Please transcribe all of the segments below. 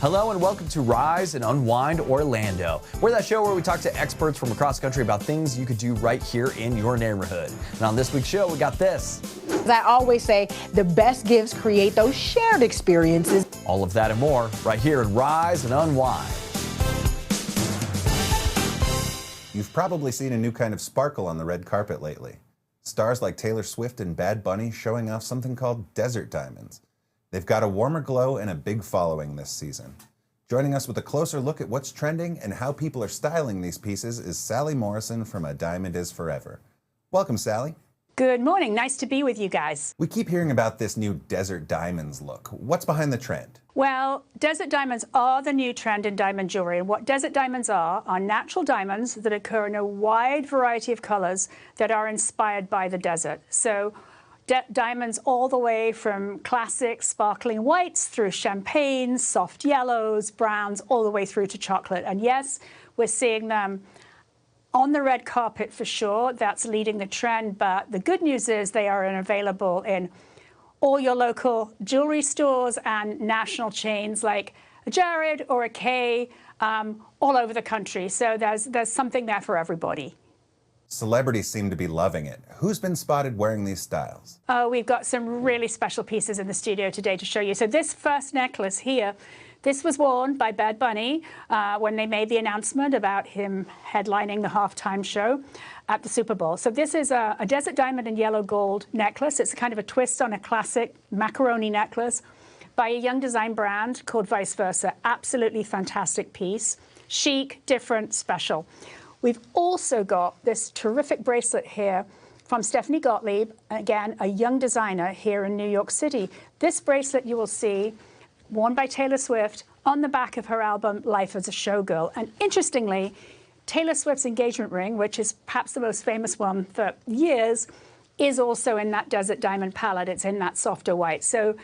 Hello and welcome to Rise and Unwind Orlando. We're that show where we talk to experts from across the country about things you could do right here in your neighborhood. And on this week's show, we got this. As I always say, the best gifts create those shared experiences. All of that and more right here at Rise and Unwind. You've probably seen a new kind of sparkle on the red carpet lately. Stars like Taylor Swift and Bad Bunny showing off something called desert diamonds. They've got a warmer glow and a big following this season. Joining us with a closer look at what's trending and how people are styling these pieces is Sally Morrison from A Diamond Is Forever. Welcome, Sally. Good morning. Nice to be with you guys. We keep hearing about this new desert diamonds look. What's behind the trend? Well, desert diamonds are the new trend in diamond jewelry. And what desert diamonds are natural diamonds that occur in a wide variety of colors that are inspired by the desert. So diamonds all the way from classic sparkling whites through champagne, soft yellows, browns, all the way through to chocolate. And yes, we're seeing them on the red carpet for sure. That's leading the trend. But the good news is they are available in all your local jewelry stores and national chains like a Jared or a Kay all over the country. So there's something there for everybody. Celebrities seem to be loving it. Who's been spotted wearing these styles? Oh, we've got some really special pieces in the studio today to show you. So this first necklace here, this was worn by Bad Bunny when they made the announcement about him headlining the halftime show at the Super Bowl. So this is a desert diamond and yellow gold necklace. It's kind of a twist on a classic macaroni necklace by a young design brand called Vice Versa. Absolutely fantastic piece. Chic, different, special. We've also got this terrific bracelet here from Stephanie Gottlieb, again, a young designer here in New York City. This bracelet you will see worn by Taylor Swift on the back of her album, Life as a Showgirl. And interestingly, Taylor Swift's engagement ring, which is perhaps the most famous one for years, is also in that desert diamond palette. It's in that softer white. So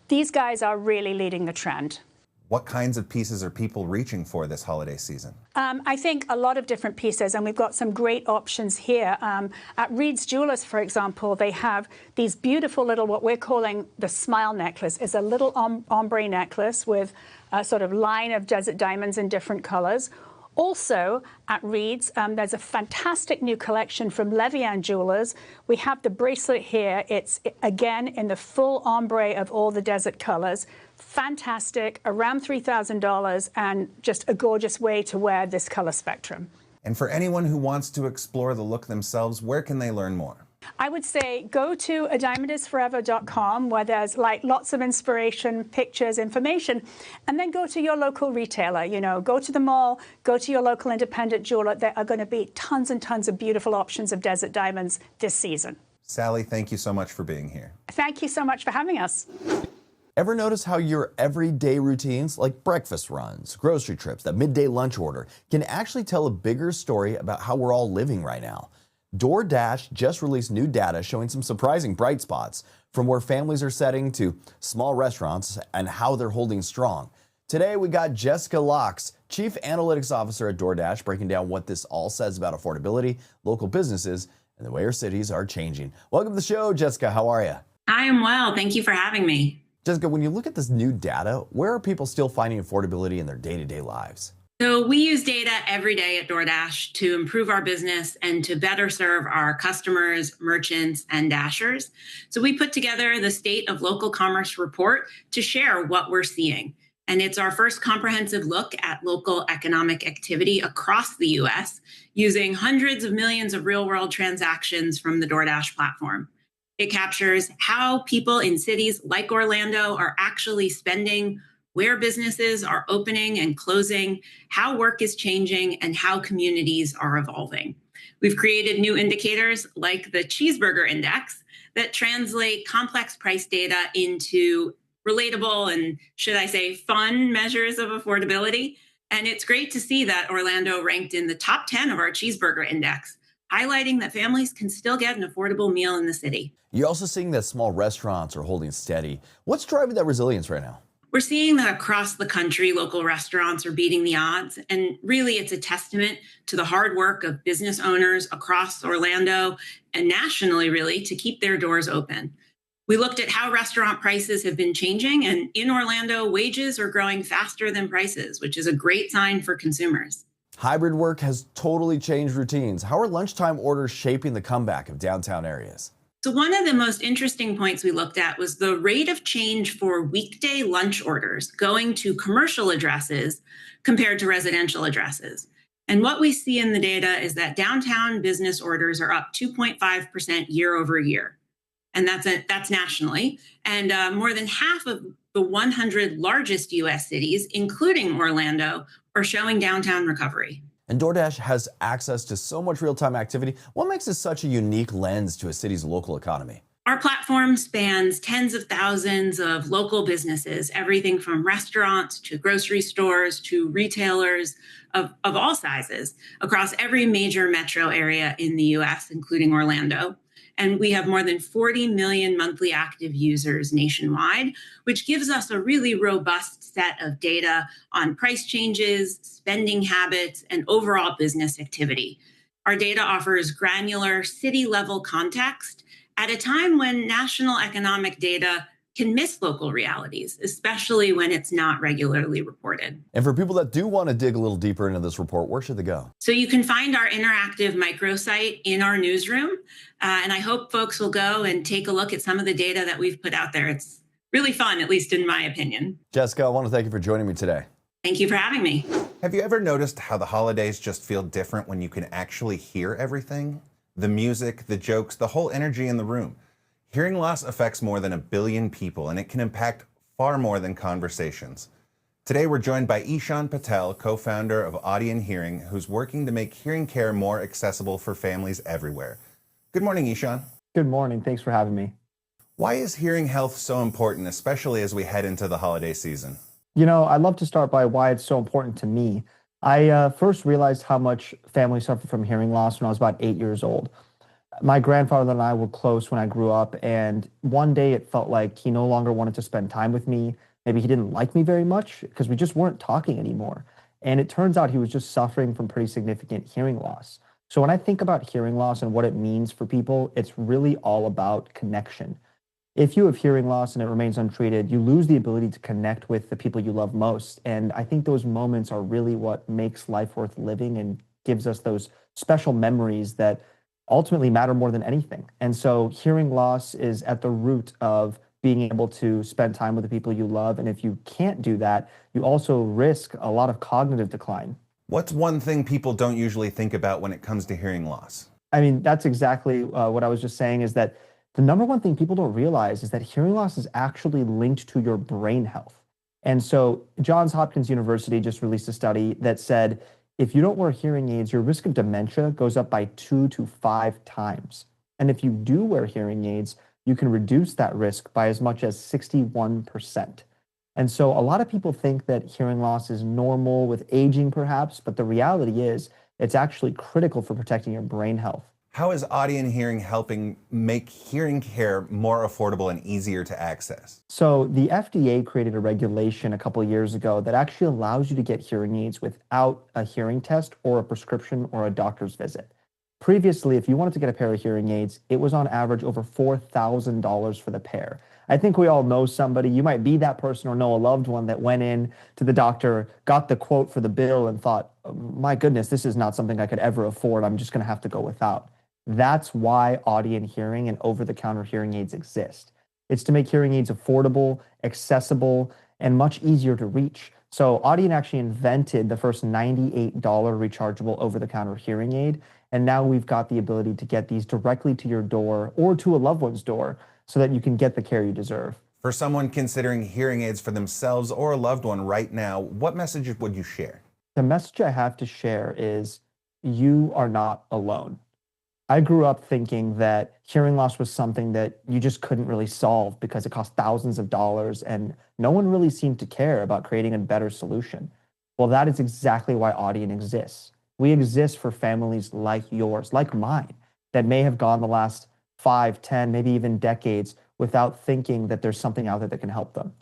these guys are really leading the trend. What kinds of pieces are people reaching for this holiday season? I think a lot of different pieces, and we've got some great options here. At Reed's Jewelers, for example, they have these beautiful little, what we're calling the smile necklace. It's a little ombre necklace with a sort of line of desert diamonds in different colors. Also, at Reed's, there's a fantastic new collection from Levian Jewelers. We have the bracelet here. It's, again, in the full ombre of all the desert colors. Fantastic, around $3,000, and just a gorgeous way to wear this color spectrum. And for anyone who wants to explore the look themselves, where can they learn more? I would say go to adiamondisforever.com, where there's like lots of inspiration, pictures, information, and then go to your local retailer. You know, go to the mall, go to your local independent jeweler. There are going to be tons and tons of beautiful options of desert diamonds this season. Sally, thank you so much for being here. Thank you so much for having us. Ever notice how your everyday routines, like breakfast runs, grocery trips, that midday lunch order, can actually tell a bigger story about how we're all living right now? DoorDash just released new data showing some surprising bright spots, from where families are setting to small restaurants and how they're holding strong. Today we got Jessica Locks, Chief Analytics Officer at DoorDash, breaking down what this all says about affordability, local businesses, and the way our cities are changing. Welcome to the show, Jessica. How are you? I am well. Thank you for having me. Jessica, when you look at this new data, where are people still finding affordability in their day-to-day lives? So we use data every day at DoorDash to improve our business and to better serve our customers, merchants, and dashers. So we put together the State of Local Commerce report to share what we're seeing. And it's our first comprehensive look at local economic activity across the U.S. using hundreds of millions of real-world transactions from the DoorDash platform. It captures how people in cities like Orlando are actually spending, where businesses are opening and closing, how work is changing, and how communities are evolving. We've created new indicators like the Cheeseburger Index that translate complex price data into relatable and, should I say, fun measures of affordability. And it's great to see that Orlando ranked in the top 10 of our Cheeseburger Index, highlighting that families can still get an affordable meal in the city. You're also seeing that small restaurants are holding steady. What's driving that resilience right now? We're seeing that across the country, local restaurants are beating the odds. And really, it's a testament to the hard work of business owners across Orlando and nationally, really, to keep their doors open. We looked at how restaurant prices have been changing, and in Orlando, wages are growing faster than prices, which is a great sign for consumers. Hybrid work has totally changed routines. How are lunchtime orders shaping the comeback of downtown areas? So one of the most interesting points we looked at was the rate of change for weekday lunch orders going to commercial addresses compared to residential addresses. And what we see in the data is that downtown business orders are up 2.5% year over year. And that's nationally. And more than half of the 100 largest US cities, including Orlando, are showing downtown recovery. And DoorDash has access to so much real-time activity. What makes this such a unique lens to a city's local economy? Our platform spans tens of thousands of local businesses, everything from restaurants to grocery stores to retailers of all sizes across every major metro area in the US, including Orlando. And we have more than 40 million monthly active users nationwide, which gives us a really robust set of data on price changes, spending habits, and overall business activity. Our data offers granular city-level context at a time when national economic data can miss local realities, especially when it's not regularly reported. And for people that do want to dig a little deeper into this report, where should they go? So you can find our interactive microsite in our newsroom. And I hope folks will go and take a look at some of the data that we've put out there. It's really fun, at least in my opinion. Jessica, I want to thank you for joining me today. Thank you for having me. Have you ever noticed how the holidays just feel different when you can actually hear everything? The music, the jokes, the whole energy in the room. Hearing loss affects more than 1 billion people, and it can impact far more than conversations. Today, we're joined by Ishan Patel, co-founder of Audion Hearing, who's working to make hearing care more accessible for families everywhere. Good morning, Ishan. Good morning. Thanks for having me. Why is hearing health so important, especially as we head into the holiday season? You know, I'd love to start by why it's so important to me. I first realized how much families suffer from hearing loss when I was about 8 years old. My grandfather and I were close when I grew up, and one day it felt like he no longer wanted to spend time with me. Maybe he didn't like me very much because we just weren't talking anymore. And it turns out he was just suffering from pretty significant hearing loss. So when I think about hearing loss and what it means for people, it's really all about connection. If you have hearing loss and it remains untreated, you lose the ability to connect with the people you love most. And I think those moments are really what makes life worth living and gives us those special memories that ultimately matter more than anything. And so hearing loss is at the root of being able to spend time with the people you love. And if you can't do that, you also risk a lot of cognitive decline. What's one thing people don't usually think about when it comes to hearing loss? I mean, that's exactly what I was just saying, is that the number one thing people don't realize is that hearing loss is actually linked to your brain health. And so Johns Hopkins University just released a study that said, if you don't wear hearing aids, your risk of dementia goes up by 2 to 5 times. And if you do wear hearing aids, you can reduce that risk by as much as 61%. And so a lot of people think that hearing loss is normal with aging, perhaps, but the reality is it's actually critical for protecting your brain health. How is Audion Hearing helping make hearing care more affordable and easier to access? So the FDA created a regulation a couple of years ago that actually allows you to get hearing aids without a hearing test or a prescription or a doctor's visit. Previously, if you wanted to get a pair of hearing aids, it was on average over $4,000 for the pair. I think we all know somebody, you might be that person or know a loved one that went in to the doctor, got the quote for the bill and thought, my goodness, this is not something I could ever afford. I'm just going to have to go without. That's why Audion Hearing and over-the-counter hearing aids exist. It's to make hearing aids affordable, accessible, and much easier to reach. So Audion actually invented the first $98 rechargeable over-the-counter hearing aid, and now we've got the ability to get these directly to your door or to a loved one's door so that you can get the care you deserve. For someone considering hearing aids for themselves or a loved one right now, what message would you share? The message I have to share is you are not alone. I grew up thinking that hearing loss was something that you just couldn't really solve because it cost thousands of dollars and no one really seemed to care about creating a better solution. Well, that is exactly why Audion exists. We exist for families like yours, like mine, that may have gone the last 5, 10, maybe even decades without thinking that there's something out there that can help them.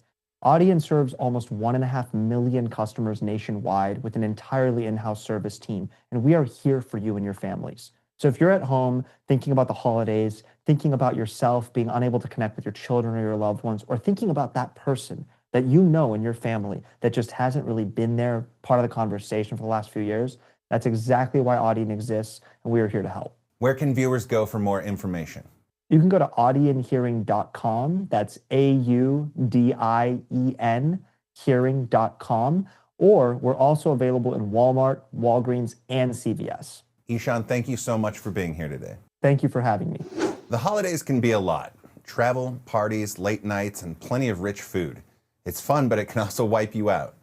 Audion serves almost 1.5 million customers nationwide with an entirely in-house service team, and we are here for you and your families. So if you're at home thinking about the holidays, thinking about yourself being unable to connect with your children or your loved ones, or thinking about that person that you know in your family that just hasn't really been there, part of the conversation for the last few years, that's exactly why Audien exists, and we are here to help. Where can viewers go for more information? You can go to audienhearing.com. That's AUDIEN hearing.com. Or we're also available in Walmart, Walgreens, and CVS. Ishan, thank you so much for being here today. Thank you for having me. The holidays can be a lot. Travel, parties, late nights, and plenty of rich food. It's fun, but it can also wipe you out.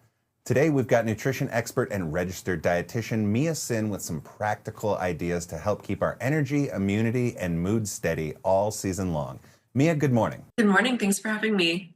Today, we've got nutrition expert and registered dietitian Mia Sin with some practical ideas to help keep our energy, immunity, and mood steady all season long. Mia, good morning. Good morning. Thanks for having me.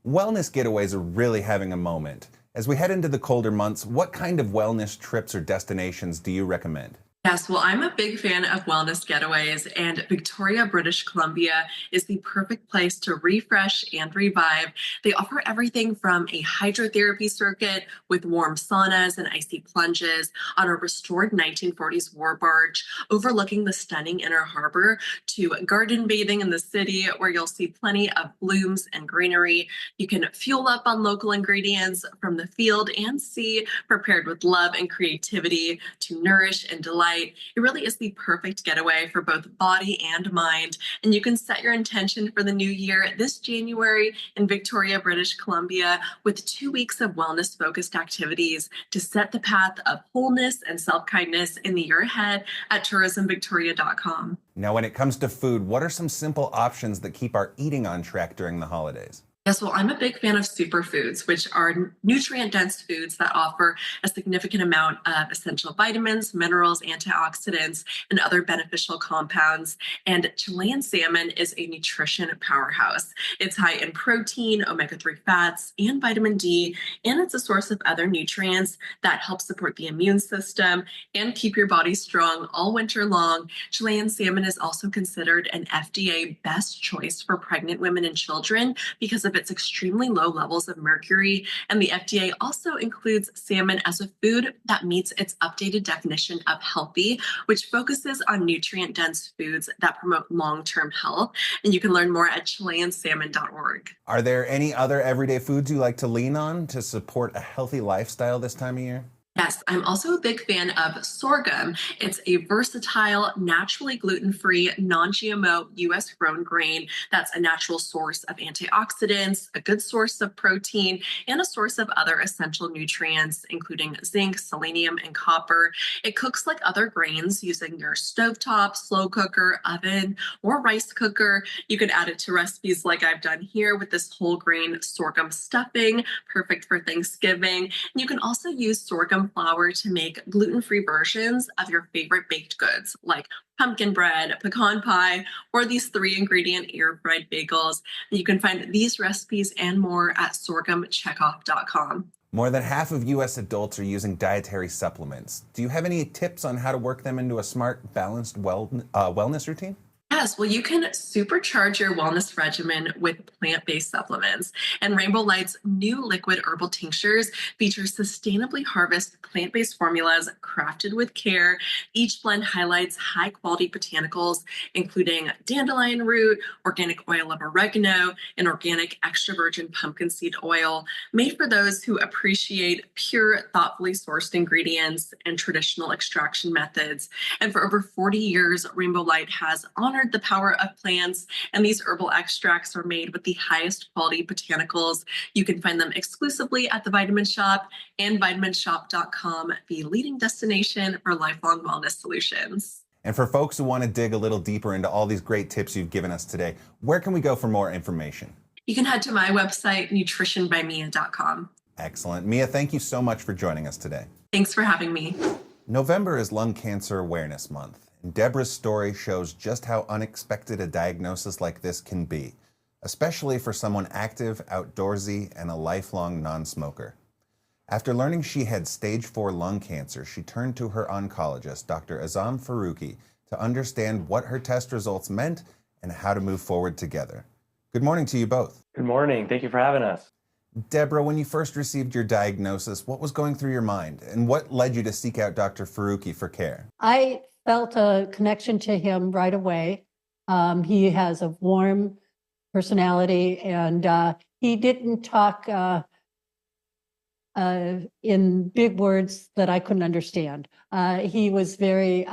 Wellness getaways are really having a moment. As we head into the colder months, what kind of wellness trips or destinations do you recommend? Yes, well, I'm a big fan of wellness getaways, and Victoria, British Columbia is the perfect place to refresh and revive. They offer everything from a hydrotherapy circuit with warm saunas and icy plunges on a restored 1940s war barge overlooking the stunning inner harbor to garden bathing in the city where you'll see plenty of blooms and greenery. You can fuel up on local ingredients from the field and sea, prepared with love and creativity to nourish and delight. It really is the perfect getaway for both body and mind. And you can set your intention for the new year this January in Victoria, British Columbia, with 2 weeks of wellness-focused activities to set the path of wholeness and self-kindness in the year ahead at tourismvictoria.com. Now, when it comes to food, what are some simple options that keep our eating on track during the holidays? Yes, well, I'm a big fan of superfoods, which are nutrient-dense foods that offer a significant amount of essential vitamins, minerals, antioxidants, and other beneficial compounds. And Chilean salmon is a nutrition powerhouse. It's high in protein, omega-3 fats, and vitamin D, and it's a source of other nutrients that help support the immune system and keep your body strong all winter long. Chilean salmon is also considered an FDA best choice for pregnant women and children because of its extremely low levels of mercury, and the FDA also includes salmon as a food that meets its updated definition of healthy, which focuses on nutrient-dense foods that promote long-term health. And you can learn more at ChileanSalmon.org. Are there any other everyday foods you like to lean on to support a healthy lifestyle this time of year? Yes, I'm also a big fan of sorghum. It's a versatile, naturally gluten-free, non-GMO U.S. grown grain that's a natural source of antioxidants, a good source of protein, and a source of other essential nutrients, including zinc, selenium, and copper. It cooks like other grains using your stovetop, slow cooker, oven, or rice cooker. You could add it to recipes like I've done here with this whole grain sorghum stuffing, perfect for Thanksgiving. And you can also use sorghum flour to make gluten-free versions of your favorite baked goods like pumpkin bread, pecan pie, or these 3-ingredient air-fried bagels. And you can find these recipes and more at sorghumcheckoff.com. More than half of U.S. adults are using dietary supplements. Do you have any tips on how to work them into a smart, balanced wellness routine? Yes, well, you can supercharge your wellness regimen with plant-based supplements. And Rainbow Light's new liquid herbal tinctures feature sustainably harvested plant-based formulas crafted with care. Each blend highlights high-quality botanicals, including dandelion root, organic oil of oregano, and organic extra virgin pumpkin seed oil, made for those who appreciate pure, thoughtfully sourced ingredients and traditional extraction methods. And for over 40 years, Rainbow Light has honored the power of plants, and these herbal extracts are made with the highest quality botanicals. You can find them exclusively at the Vitamin Shop and vitaminshop.com, the leading destination for lifelong wellness solutions. And for folks who want to dig a little deeper into all these great tips you've given us today, where can we go for more information? You can head to my website, nutritionbymia.com. Excellent. Mia, thank you so much for joining us today. Thanks for having me. November is Lung Cancer Awareness Month. And Debra's story shows just how unexpected a diagnosis like this can be, especially for someone active, outdoorsy, and a lifelong non-smoker. After learning she had stage 4 lung cancer, she turned to her oncologist, Dr. Azam Faruqi, to understand what her test results meant and how to move forward together. Good morning to you both. Good morning. Thank you for having us. Debra, when you first received your diagnosis, what was going through your mind, and what led you to seek out Dr. Faruqi for care? I felt a connection to him right away. He has a warm personality, and he didn't talk in big words that I couldn't understand. He was very,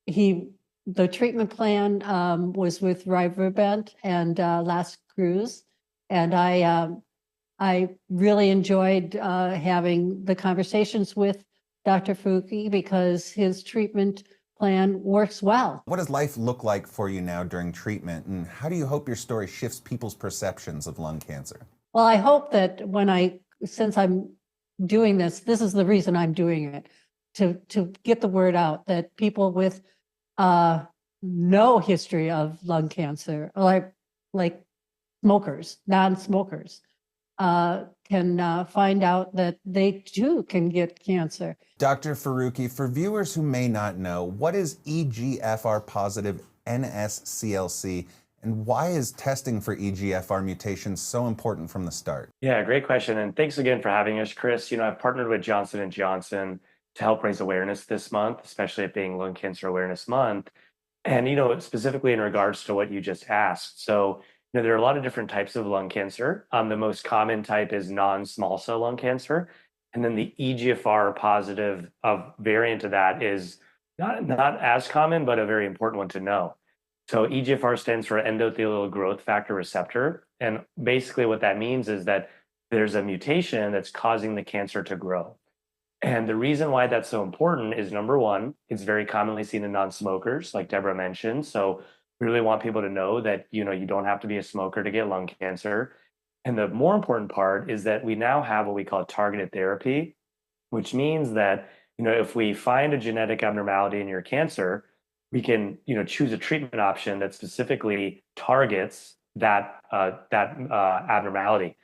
the treatment plan was with Rybrevent and Last Cruise. And I really enjoyed having the conversations with Dr. Fuki because his treatment plan works well. What does life look like for you now during treatment, and how do you hope your story shifts people's perceptions of lung cancer? Well, I hope that since I'm doing this is the reason I'm doing it, to get the word out that people with no history of lung cancer, like smokers, non-smokers, can find out that they too can get cancer. Dr. Faruqi, for viewers who may not know, what is EGFR positive NSCLC, and why is testing for EGFR mutations so important from the start? Yeah, great question. And thanks again for having us, Chris. I've partnered with Johnson & Johnson to help raise awareness this month, especially it being Lung Cancer Awareness Month. And, specifically in regards to what you just asked. So, there are a lot of different types of lung cancer. The most common type is non-small cell lung cancer. And then the EGFR positive variant of that is not as common, but a very important one to know. So EGFR stands for endothelial growth factor receptor. And basically what that means is that there's a mutation that's causing the cancer to grow. And the reason why that's so important is, number one, it's very commonly seen in non-smokers, like Deborah mentioned. So we really want people to know that, you don't have to be a smoker to get lung cancer. And the more important part is that we now have what we call targeted therapy, which means that, if we find a genetic abnormality in your cancer, we can, choose a treatment option that specifically targets that abnormality.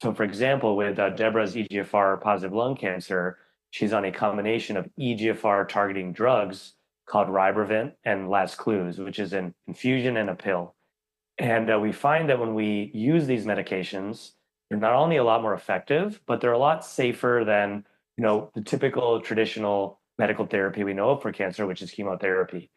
So, for example, with Deborah's EGFR positive lung cancer, she's on a combination of EGFR targeting drugs called Rybrevent and Lascluze, which is an infusion and a pill. And we find that when we use these medications, they're not only a lot more effective, but they're a lot safer than, the typical traditional medical therapy we know of for cancer, which is chemotherapy.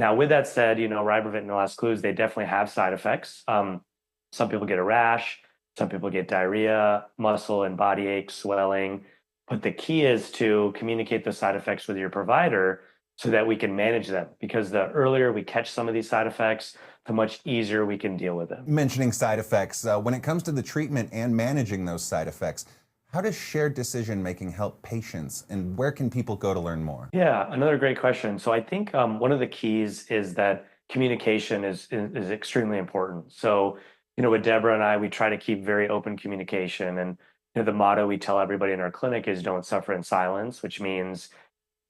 Now, with that said, Rybrevent and Lascluze, they definitely have side effects. Some people get a rash, some people get diarrhea, muscle and body ache, swelling. But the key is to communicate those side effects with your provider so that we can manage them. Because the earlier we catch some of these side effects, the much easier we can deal with them. Mentioning side effects, when it comes to the treatment and managing those side effects, how does shared decision-making help patients, and where can people go to learn more? Yeah, another great question. So I think one of the keys is that communication is extremely important. So, with Deborah and I, we try to keep very open communication. And the motto we tell everybody in our clinic is don't suffer in silence, which means,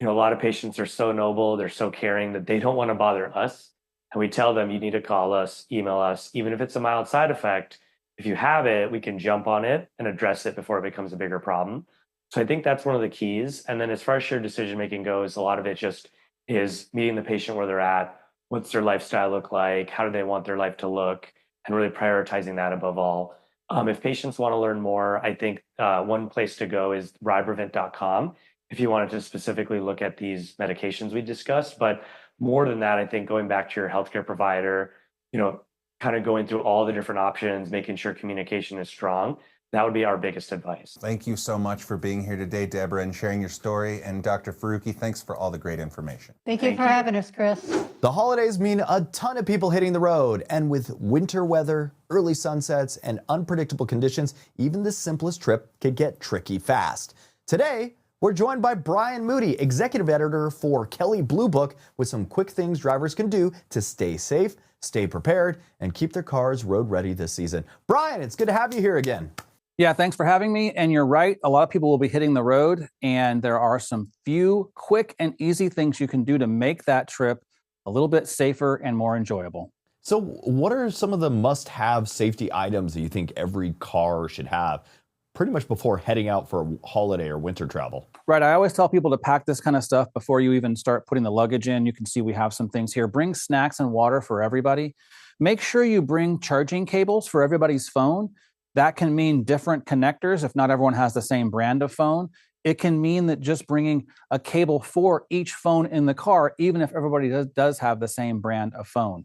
a lot of patients are so noble, they're so caring that they don't want to bother us. And we tell them, you need to call us, email us, even if it's a mild side effect. If you have it, we can jump on it and address it before it becomes a bigger problem. So I think that's one of the keys. And then as far as shared decision-making goes, a lot of it just is meeting the patient where they're at. What's their lifestyle look like? How do they want their life to look? And really prioritizing that above all. If patients want to learn more, I think one place to go is rybrevent.com if you wanted to specifically look at these medications we discussed. But more than that, I think going back to your healthcare provider, kind of going through all the different options, making sure communication is strong. That would be our biggest advice. Thank you so much for being here today, Deborah, and sharing your story. And Dr. Faruqi, thanks for all the great information. Thank you for having us, Chris. The holidays mean a ton of people hitting the road, and with winter weather, early sunsets, and unpredictable conditions, even the simplest trip could get tricky fast. Today, we're joined by Brian Moody, executive editor for Kelley Blue Book, with some quick things drivers can do to stay safe, stay prepared, and keep their cars road ready this season. Brian, it's good to have you here again. Yeah, thanks for having me. And you're right, a lot of people will be hitting the road, and there are some few quick and easy things you can do to make that trip a little bit safer and more enjoyable. So what are some of the must-have safety items that you think every car should have pretty much before heading out for a holiday or winter travel? Right, I always tell people to pack this kind of stuff before you even start putting the luggage in. You can see we have some things here. Bring snacks and water for everybody. Make sure you bring charging cables for everybody's phone. That can mean different connectors if not everyone has the same brand of phone. It can mean that just bringing a cable for each phone in the car, even if everybody does have the same brand of phone.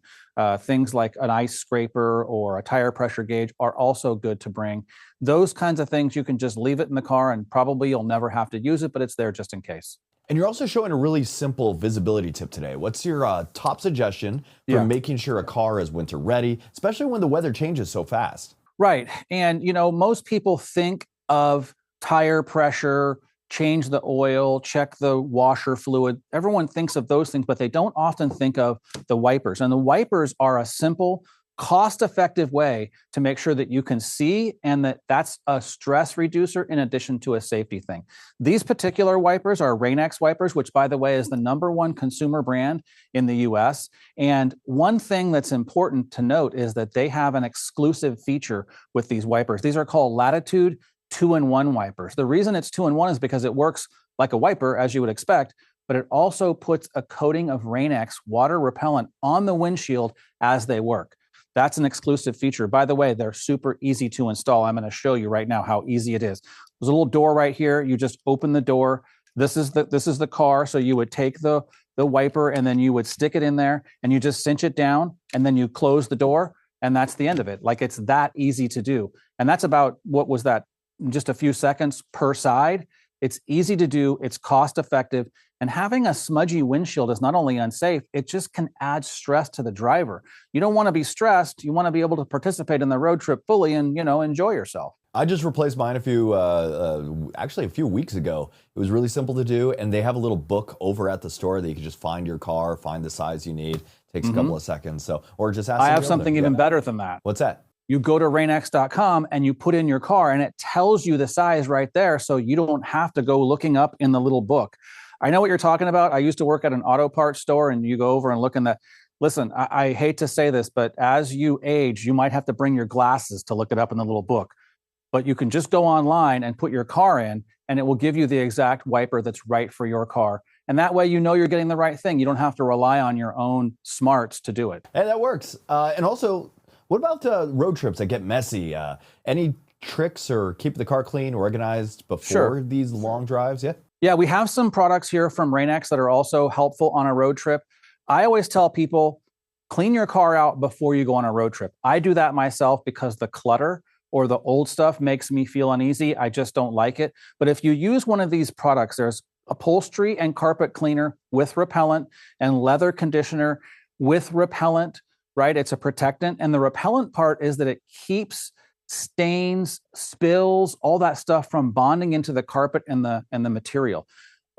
Things like an ice scraper or a tire pressure gauge are also good to bring. Those kinds of things, you can just leave it in the car and probably you'll never have to use it, but it's there just in case. And you're also showing a really simple visibility tip today. What's your top suggestion for making sure a car is winter ready, especially when the weather changes so fast? Right. And, most people think of tire pressure, change the oil, check the washer fluid. Everyone thinks of those things, but they don't often think of the wipers. And the wipers are a simple, cost-effective way to make sure that you can see and that's a stress reducer in addition to a safety thing. These particular wipers are Rain-X wipers, which, by the way, is the #1 consumer brand in the US. And one thing that's important to note is that they have an exclusive feature with these wipers. These are called Latitude 2-in-1 wipers. The reason it's 2-in-1 is because it works like a wiper, as you would expect, but it also puts a coating of Rain-X water repellent on the windshield as they work. That's an exclusive feature. By the way, they're super easy to install. I'm going to show you right now how easy it is. There's a little door right here. You just open the door. This is the car. So you would take the wiper and then you would stick it in there and you just cinch it down and then you close the door and that's the end of it. Like, it's that easy to do. And that's about, what was that? Just a few seconds per side. It's easy to do. It's cost effective. And having a smudgy windshield is not only unsafe, it just can add stress to the driver. You don't want to be stressed. You want to be able to participate in the road trip fully and, enjoy yourself. I just replaced mine a few weeks ago. It was really simple to do. And they have a little book over at the store that you can just find your car, find the size you need. Takes a couple of seconds. Or just ask. I have something even better than that. What's that? You go to rainx.com and you put in your car and it tells you the size right there. So you don't have to go looking up in the little book. I know what you're talking about. I used to work at an auto parts store and you go over and look in that. Listen, I hate to say this, but as you age, you might have to bring your glasses to look it up in the little book. But you can just go online and put your car in and it will give you the exact wiper that's right for your car. And that way, you're getting the right thing. You don't have to rely on your own smarts to do it. And that works. And also, what about road trips that get messy? Any tricks or keep the car clean, organized before these long drives? Yeah, we have some products here from Rain-X that are also helpful on a road trip. I always tell people, clean your car out before you go on a road trip. I do that myself because the clutter or the old stuff makes me feel uneasy. I just don't like it. But if you use one of these products, there's upholstery and carpet cleaner with repellent and leather conditioner with repellent, right? It's a protectant. And the repellent part is that it keeps stains, spills, all that stuff from bonding into the carpet and the material.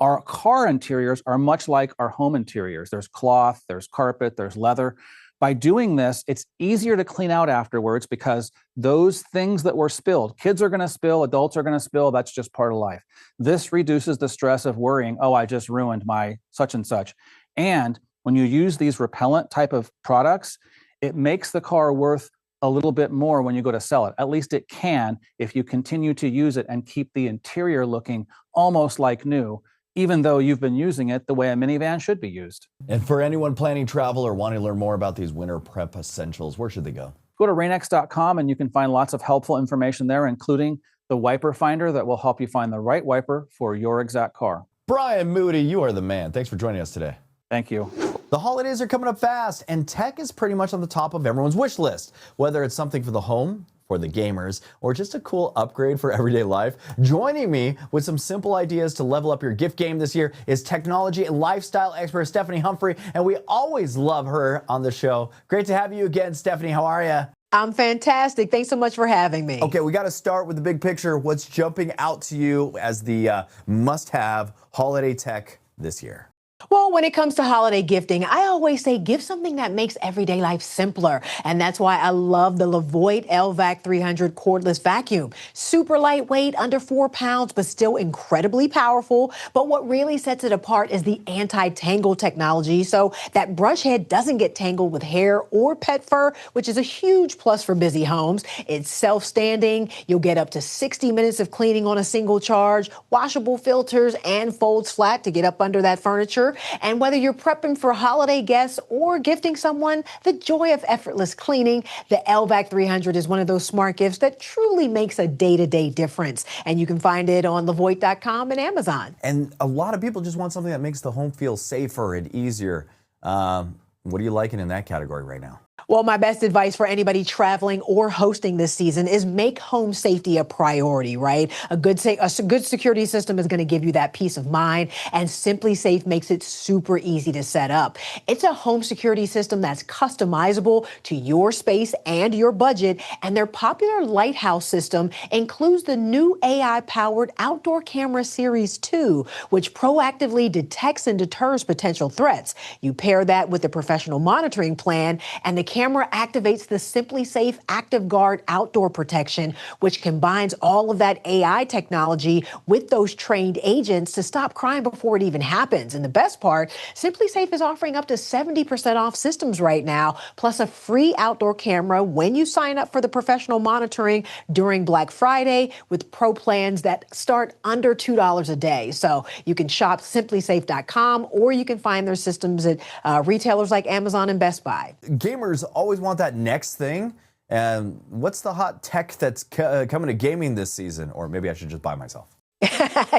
Our car interiors are much like our home interiors. There's cloth, there's carpet, there's leather. By doing this, it's easier to clean out afterwards because those things that were spilled, kids are going to spill, adults are going to spill, that's just part of life. This reduces the stress of worrying, oh, I just ruined my such and such. And when you use these repellent type of products, it makes the car worth a little bit more when you go to sell it. At least it can if you continue to use it and keep the interior looking almost like new, even though you've been using it the way a minivan should be used. And for anyone planning travel or wanting to learn more about these winter prep essentials, where should they go? Go to rainx.com and you can find lots of helpful information there, including the wiper finder that will help you find the right wiper for your exact car. Brian Moody, you are the man. Thanks for joining us today. Thank you. The holidays are coming up fast, and tech is pretty much on the top of everyone's wish list. Whether it's something for the home, for the gamers, or just a cool upgrade for everyday life, joining me with some simple ideas to level up your gift game this year is technology and lifestyle expert Stephanie Humphrey, and we always love her on the show. Great to have you again, Stephanie. How are you? I'm fantastic. Thanks so much for having me. Okay, we got to start with the big picture. What's jumping out to you as the must-have holiday tech this year? Well, when it comes to holiday gifting, I always say give something that makes everyday life simpler. And that's why I love the Levoit LVAC 300 cordless vacuum. Super lightweight, under 4 pounds, but still incredibly powerful. But what really sets it apart is the anti-tangle technology. So that brush head doesn't get tangled with hair or pet fur, which is a huge plus for busy homes. It's self-standing. You'll get up to 60 minutes of cleaning on a single charge, washable filters, and folds flat to get up under that furniture. secure. And whether you're prepping for holiday guests or gifting someone the joy of effortless cleaning, the LVAC 300 is one of those smart gifts that truly makes a day-to-day difference. And you can find it on Levoit.com and Amazon. And a lot of people just want something that makes the home feel safer and easier. What are you liking in that category right now? Well, my best advice for anybody traveling or hosting this season is make home safety a priority, right? A good security system is going to give you that peace of mind, and Simply Safe makes it super easy to set up. It's a home security system that's customizable to your space and your budget, and their popular Lighthouse system includes the new AI-powered Outdoor Camera Series 2, which proactively detects and deters potential threats. You pair that with the professional monitoring plan, and the camera activates the Simply Safe Active Guard outdoor protection, which combines all of that AI technology with those trained agents to stop crime before it even happens. And the best part, Simply Safe is offering up to 70% off systems right now, plus a free outdoor camera when you sign up for the professional monitoring during Black Friday with pro plans that start under $2 a day. So you can shop simplysafe.com, or you can find their systems at retailers like Amazon and Best Buy. Gamers always want that next thing. And what's the hot tech that's coming to gaming this season? Or maybe I should just buy myself.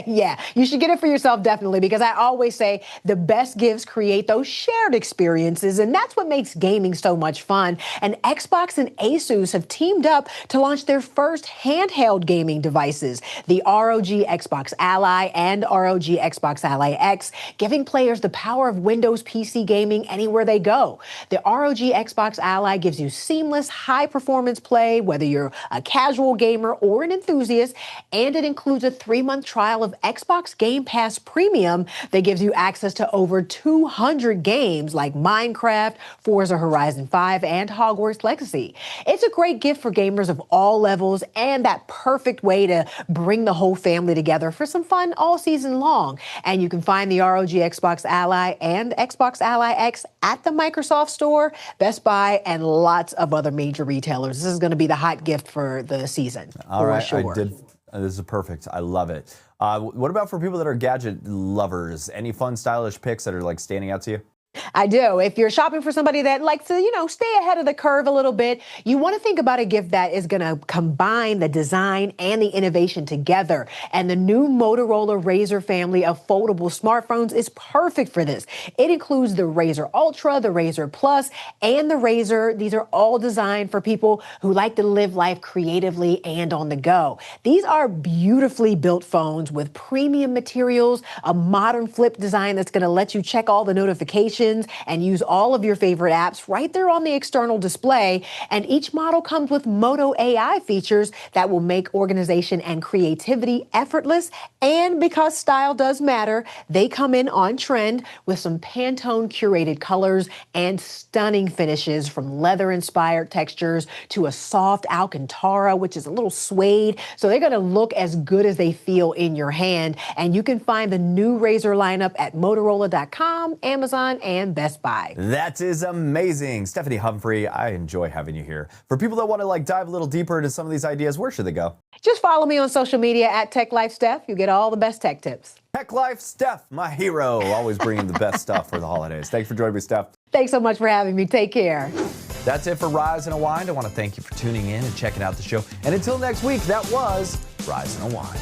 Yeah, you should get it for yourself, definitely, because I always say the best gifts create those shared experiences, and that's what makes gaming so much fun. And Xbox and Asus have teamed up to launch their first handheld gaming devices, the ROG Xbox Ally and ROG Xbox Ally X, giving players the power of Windows PC gaming anywhere they go. The ROG Xbox Ally gives you seamless, high-performance play, whether you're a casual gamer or an enthusiast, and it includes a 3-month trial of Xbox Game Pass Premium that gives you access to over 200 games like Minecraft, Forza Horizon 5, and Hogwarts Legacy. It's a great gift for gamers of all levels and that perfect way to bring the whole family together for some fun all season long. And you can find the ROG Xbox Ally and Xbox Ally X at the Microsoft Store, Best Buy, and lots of other major retailers. This is going to be the hot gift for the season. All right, sure. This is perfect. I love it. What about for people that are gadget lovers? Any fun, stylish picks that are like standing out to you? I do. If you're shopping for somebody that likes to, stay ahead of the curve a little bit, you want to think about a gift that is going to combine the design and the innovation together. And the new Motorola Razr family of foldable smartphones is perfect for this. It includes the Razr Ultra, the Razr Plus, and the Razr. These are all designed for people who like to live life creatively and on the go. These are beautifully built phones with premium materials, a modern flip design that's going to let you check all the notifications and use all of your favorite apps right there on the external display. And each model comes with Moto AI features that will make organization and creativity effortless. And because style does matter, they come in on trend with some Pantone curated colors and stunning finishes, from leather-inspired textures to a soft Alcantara, which is a little suede. So they're going to look as good as they feel in your hand. And you can find the new Razr lineup at Motorola.com, Amazon, and Best Buy. That is amazing. Stephanie Humphrey, I enjoy having you here. For people that want to dive a little deeper into some of these ideas, where should they go? Just follow me on social media at Tech Life Steph. You get all the best tech tips. Tech Life Steph, my hero, always bringing the best stuff for the holidays. Thanks for joining me, Steph. Thanks so much for having me. Take care. That's it for Rise Unwind. I want to thank you for tuning in and checking out the show. And until next week, that was Rise Unwind.